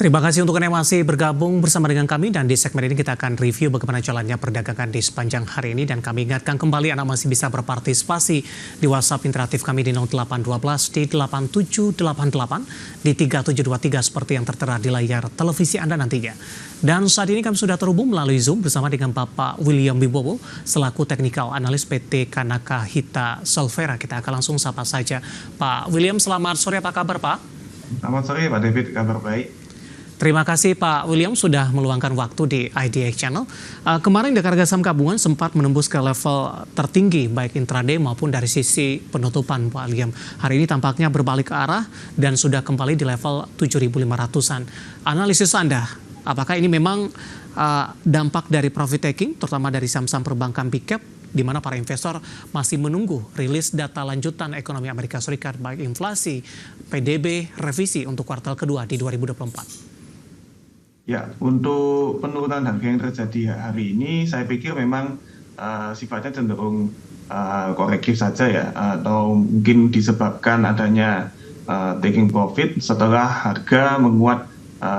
Terima kasih untuk Anda masih bergabung bersama dengan kami dan di segmen ini kita akan review bagaimana jalannya perdagangan di sepanjang hari ini dan kami ingatkan kembali Anda masih bisa berpartisipasi di WhatsApp interaktif kami di 0812 di 8788 di 3723 seperti yang tertera di layar televisi Anda nantinya. Dan saat ini kami sudah terhubung melalui Zoom bersama dengan Bapak William Wibowo selaku teknikal analis PT Kanaka Hita Solvera. Kita akan langsung sapa saja. Pak William, selamat sore, apa kabar Pak? Selamat sore Pak David, kabar baik. Terima kasih Pak William sudah meluangkan waktu di IDX Channel. Kemarin indeks harga saham gabungan sempat menembus ke level tertinggi baik intraday maupun dari sisi penutupan Pak William. Hari ini tampaknya berbalik ke arah dan sudah kembali di level 7.500-an. Analisis Anda, apakah ini memang dampak dari profit taking terutama dari saham-saham perbankan big cap di mana para investor masih menunggu rilis data lanjutan ekonomi Amerika Serikat baik inflasi, PDB, revisi untuk kuartal kedua di 2024? Ya, untuk penurunan harga yang terjadi hari ini, saya pikir memang sifatnya cenderung korektif saja ya, atau mungkin disebabkan adanya taking profit setelah harga menguat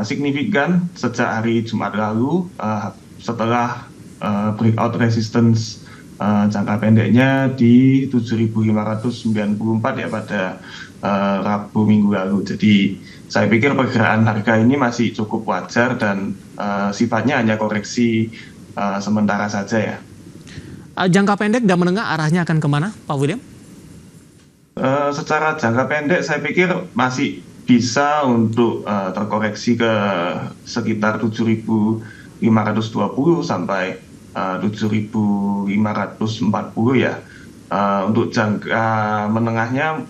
signifikan sejak hari Jumat lalu, setelah breakout resistance jangka pendeknya di 7.594 ya pada Rabu minggu lalu. Jadi saya pikir pergerakan harga ini masih cukup wajar dan sifatnya hanya koreksi sementara saja ya. Jangka pendek dan menengah arahnya akan kemana Pak William? Secara jangka pendek saya pikir masih bisa untuk terkoreksi ke sekitar 7.520 sampai 7.540 ya. Untuk jangka menengahnya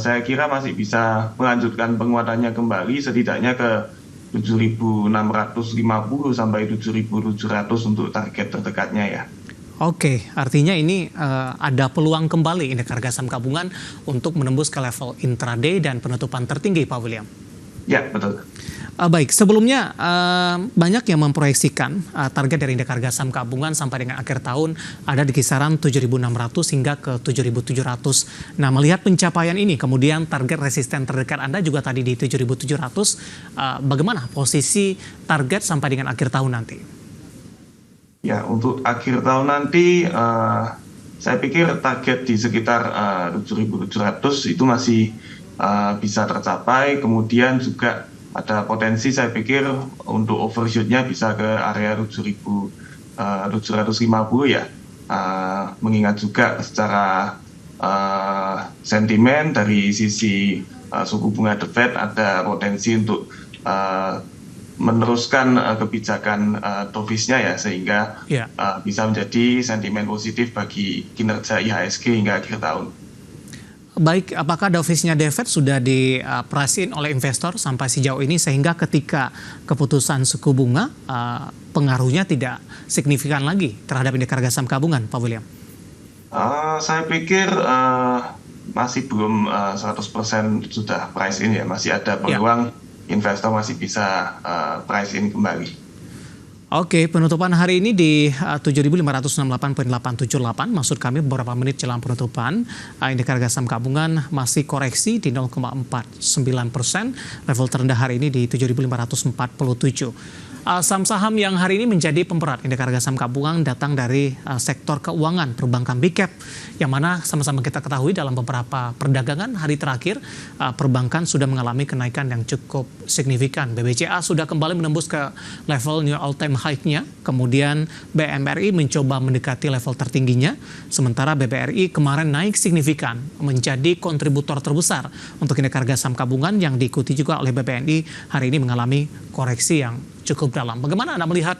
saya kira masih bisa melanjutkan penguatannya kembali setidaknya ke 7.650 sampai 7.700 untuk target terdekatnya ya. Oke, artinya ini ada peluang kembali indeks harga saham gabungan untuk menembus ke level intraday dan penutupan tertinggi Pak William. Ya, betul. Baik, sebelumnya banyak yang memproyeksikan target dari indeks harga saham gabungan sampai dengan akhir tahun ada di kisaran 7.600 hingga ke 7.700. Nah, melihat pencapaian ini, kemudian target resisten terdekat Anda juga tadi di 7.700, bagaimana posisi target sampai dengan akhir tahun nanti? Ya, untuk akhir tahun nanti saya pikir target di sekitar 7.700 itu masih bisa tercapai, kemudian juga ada potensi saya pikir untuk overshootnya bisa ke area 7.750 ya, mengingat juga secara sentimen dari sisi suku bunga The Fed ada potensi untuk meneruskan kebijakan dovish-nya ya, sehingga bisa menjadi sentimen positif bagi kinerja IHSG hingga akhir tahun. Baik, apakah dovish-nya The Fed sudah diprice-in oleh investor sampai sejauh ini sehingga ketika keputusan suku bunga pengaruhnya tidak signifikan lagi terhadap indeks harga saham gabungan, Pak William? Saya pikir masih belum 100% sudah price-in ya, masih ada peluang investor masih bisa price-in kembali. Oke, penutupan hari ini di 7.568,878, maksud kami beberapa menit jelang penutupan, indeks harga saham gabungan masih koreksi di 0,49%, level terendah hari ini di 7.547. Saham-saham yang hari ini menjadi pemberat indeks harga saham gabungan datang dari sektor keuangan perbankan big cap, yang mana sama-sama kita ketahui dalam beberapa perdagangan hari terakhir perbankan sudah mengalami kenaikan yang cukup signifikan. BBCA sudah kembali menembus ke level new all-time high-nya, kemudian BMRI mencoba mendekati level tertingginya, sementara BBRI kemarin naik signifikan menjadi kontributor terbesar untuk indeks harga saham gabungan yang diikuti juga oleh BBNI hari ini mengalami koreksi yang cukup dalam. Bagaimana Anda melihat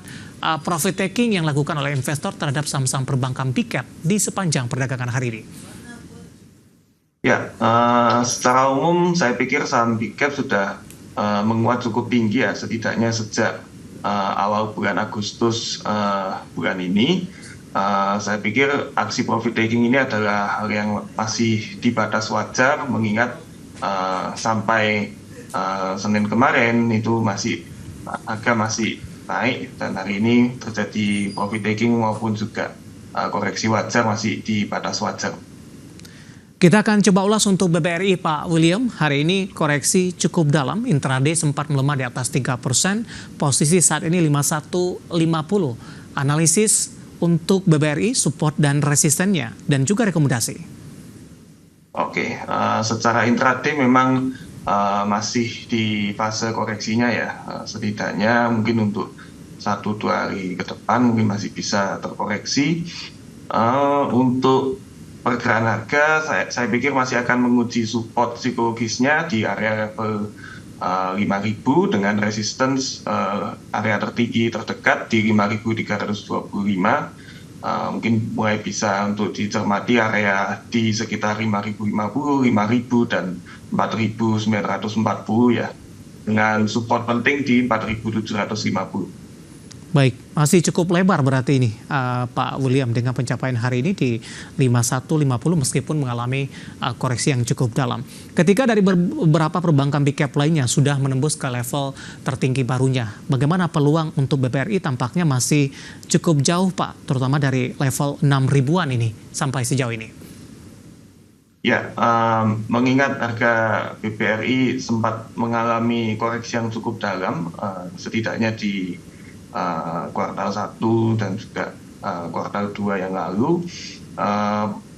profit taking yang dilakukan oleh investor terhadap saham-saham perbankan big cap di sepanjang perdagangan hari ini? Ya, secara umum saya pikir saham big cap sudah menguat cukup tinggi ya, setidaknya sejak awal bulan Agustus bulan ini. Saya pikir aksi profit taking ini adalah hal yang masih di batas wajar, mengingat sampai Senin kemarin itu harga masih naik dan hari ini terjadi profit taking maupun juga koreksi wajar masih di batas wajar. Kita akan coba ulas untuk BBRI, Pak William. Hari ini koreksi cukup dalam, intraday sempat melemah di atas 3%, posisi saat ini 5150. Analisis untuk BBRI, support dan resistennya, dan juga rekomendasi. Oke, secara intraday memang masih di fase koreksinya ya. Setidaknya mungkin untuk 1-2 hari ke depan mungkin masih bisa terkoreksi. Untuk pergerakan harga, saya pikir masih akan menguji support psikologisnya di area level 5.000 dengan resistance area tertinggi terdekat di 5.325. Mungkin mulai bisa untuk dicermati area di sekitar 5.050, 5.000 dan 4.940 ya, dengan support penting di 4.750. Baik, masih cukup lebar berarti ini Pak William dengan pencapaian hari ini di 5150 meskipun mengalami koreksi yang cukup dalam. Ketika dari beberapa perbankan big cap lainnya sudah menembus ke level tertinggi barunya, bagaimana peluang untuk BBRI tampaknya masih cukup jauh Pak, terutama dari level 6 ribuan ini sampai sejauh ini. Ya, mengingat harga BBRI sempat mengalami koreksi yang cukup dalam, setidaknya di kuartal 1 dan juga kuartal 2 yang lalu.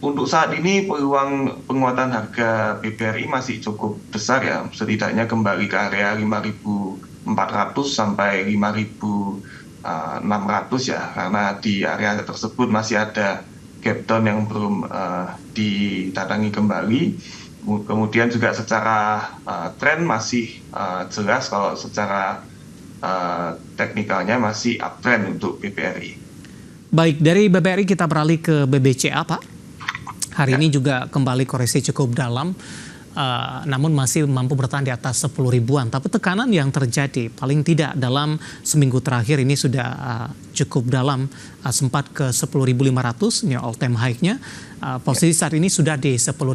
Untuk saat ini peluang penguatan harga BBRI masih cukup besar ya, setidaknya kembali ke area 5.400 sampai 5.600 ya, karena di area tersebut masih ada gap down yang belum didatangi kembali. Kemudian juga secara tren masih jelas kalau secara teknikalnya masih uptrend untuk BBRI. Baik, dari BBRI kita beralih ke BBCA, Pak. Hari ini juga kembali koreksi cukup dalam, namun masih mampu bertahan di atas 10 ribuan. Tapi tekanan yang terjadi paling tidak dalam seminggu terakhir ini sudah cukup dalam, sempat ke 10.500, ini all time high-nya. Posisi saat ini sudah di 10.200.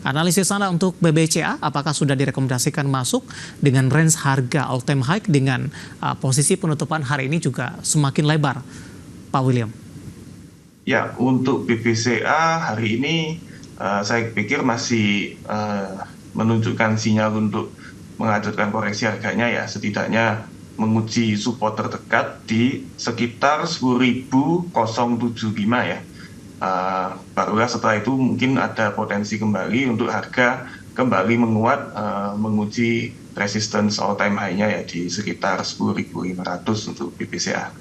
Analisis Anda untuk BBCA, apakah sudah direkomendasikan masuk dengan range harga all time high dengan posisi penutupan hari ini juga semakin lebar, Pak William? Ya, untuk BBCA hari ini saya pikir masih menunjukkan sinyal untuk melanjutkan koreksi harganya ya, setidaknya menguji support terdekat di sekitar 10.075 ya. Barulah setelah itu mungkin ada potensi kembali untuk harga kembali menguat, menguji resistance all time high-nya ya di sekitar 10.500 untuk BBCA.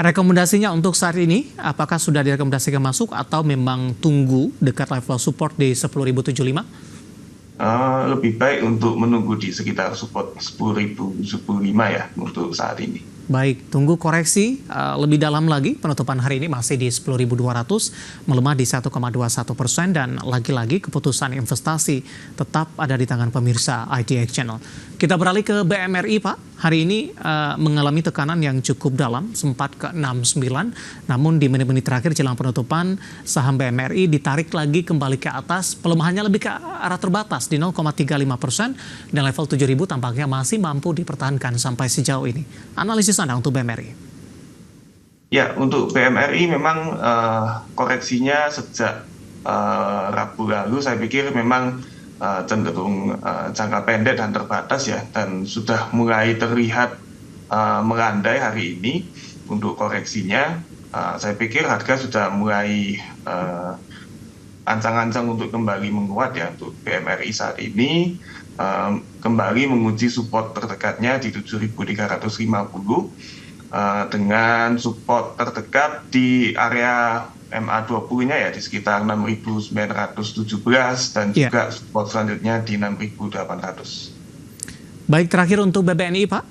Rekomendasinya untuk saat ini, apakah sudah direkomendasikan masuk atau memang tunggu dekat level support di 10.075? Lebih baik untuk menunggu di sekitar support 10.075 ya untuk saat ini. Baik, tunggu koreksi lebih dalam lagi. Penutupan hari ini masih di 10.200, melemah di 1,21%, dan lagi-lagi keputusan investasi tetap ada di tangan pemirsa IDX Channel. Kita beralih ke BMRI, Pak. Hari ini mengalami tekanan yang cukup dalam, sempat ke 69, namun di menit-menit terakhir jelang penutupan, saham BMRI ditarik lagi kembali ke atas, pelemahannya lebih ke arah terbatas di 0,35%, dan level 7.000 tampaknya masih mampu dipertahankan sampai sejauh ini. Analisis Anda untuk BMRI? Ya, untuk BMRI memang koreksinya sejak Rabu lalu saya pikir memang cenderung jangka pendek dan terbatas ya, dan sudah mulai terlihat melandai hari ini. Untuk koreksinya saya pikir harga sudah mulai ancang-ancang untuk kembali menguat ya. Untuk BMRI saat ini kembali menguji support terdekatnya di 7.350 dengan support terdekat di area MA20-nya ya di sekitar 6.917 dan juga support selanjutnya di 6.800. Baik, terakhir untuk BBNI, Pak.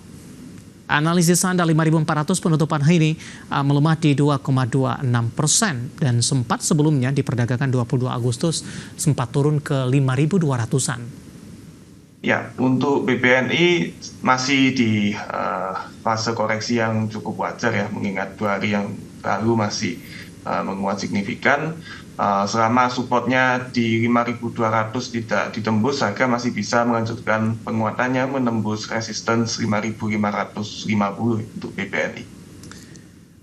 Analisis Anda 5.400 penutupan hari ini melemah di 2,26% dan sempat sebelumnya diperdagangkan 22 Agustus sempat turun ke 5.200-an. Ya, untuk BBNI masih di fase koreksi yang cukup wajar ya, mengingat 2 hari yang lalu masih menguat signifikan. Selama supportnya di 5.200 tidak ditembus, harga masih bisa melanjutkan penguatannya menembus resistance 5.550 untuk BBNI.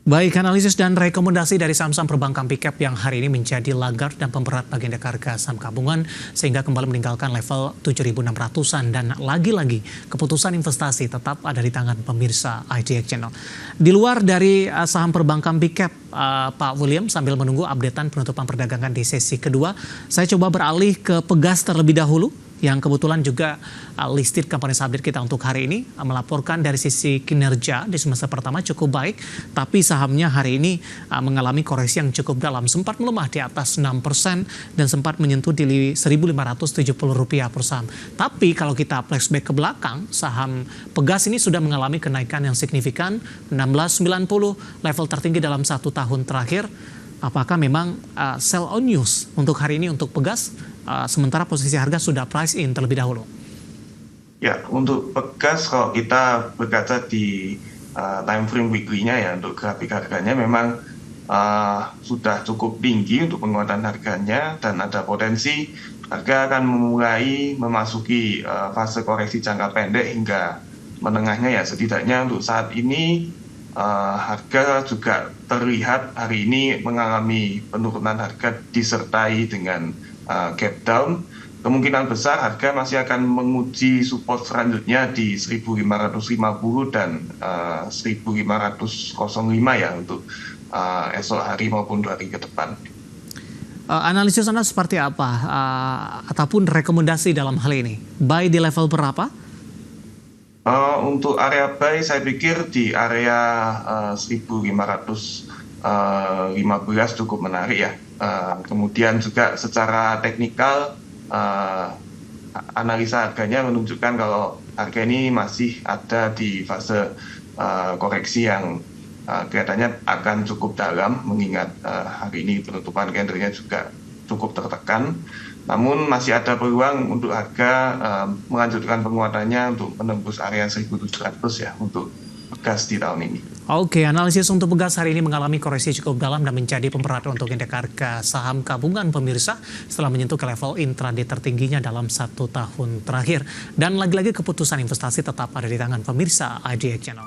Baik, analisis dan rekomendasi dari saham-saham perbankan Big Cap yang hari ini menjadi lagar dan pemberat bagi indeks harga saham gabungan sehingga kembali meninggalkan level 7.600-an dan lagi-lagi keputusan investasi tetap ada di tangan pemirsa IDX Channel. Di luar dari saham perbankan Big Cap, Pak William, sambil menunggu updatean penutupan perdagangan di sesi kedua, saya coba beralih ke Pegas terlebih dahulu, yang kebetulan juga listed company update kita untuk hari ini melaporkan dari sisi kinerja di semester pertama cukup baik, tapi sahamnya hari ini mengalami koreksi yang cukup dalam, sempat melemah di atas 6% dan sempat menyentuh di Rp1.570 per saham. Tapi kalau kita flashback ke belakang, saham Pegas ini sudah mengalami kenaikan yang signifikan, 1690 level tertinggi dalam 1 tahun terakhir. Apakah memang sell on news untuk hari ini untuk Pegas? Sementara posisi harga sudah price in terlebih dahulu. Ya, untuk Pegas kalau kita berkaca di time frame weekly-nya ya, untuk grafik harganya memang sudah cukup tinggi untuk penguatan harganya dan ada potensi harga akan mulai memasuki fase koreksi jangka pendek hingga menengahnya ya. Setidaknya untuk saat ini harga juga terlihat hari ini mengalami penurunan harga disertai dengan gap down. Kemungkinan besar harga masih akan menguji support selanjutnya di 1550 dan 1505 ya untuk esok hari maupun 2 hari ke depan. Analisis Anda seperti apa ataupun rekomendasi dalam hal ini? Buy di level berapa? Untuk area buy saya pikir di area 1515 cukup menarik ya. Kemudian juga secara teknikal analisa harganya menunjukkan kalau harga ini masih ada di fase koreksi yang kelihatannya akan cukup dalam, mengingat hari ini penutupan candlenya juga cukup tertekan. Namun masih ada peluang untuk harga melanjutkan penguatannya untuk menembus area 1.700 ya untuk Pegas di tahun ini. Oke, analisis untuk Pegas hari ini mengalami koreksi cukup dalam dan menjadi pemberat untuk indeks harga saham gabungan pemirsa setelah menyentuh ke level intraday tertingginya dalam 1 tahun terakhir. Dan lagi-lagi keputusan investasi tetap ada di tangan pemirsa IDX Channel.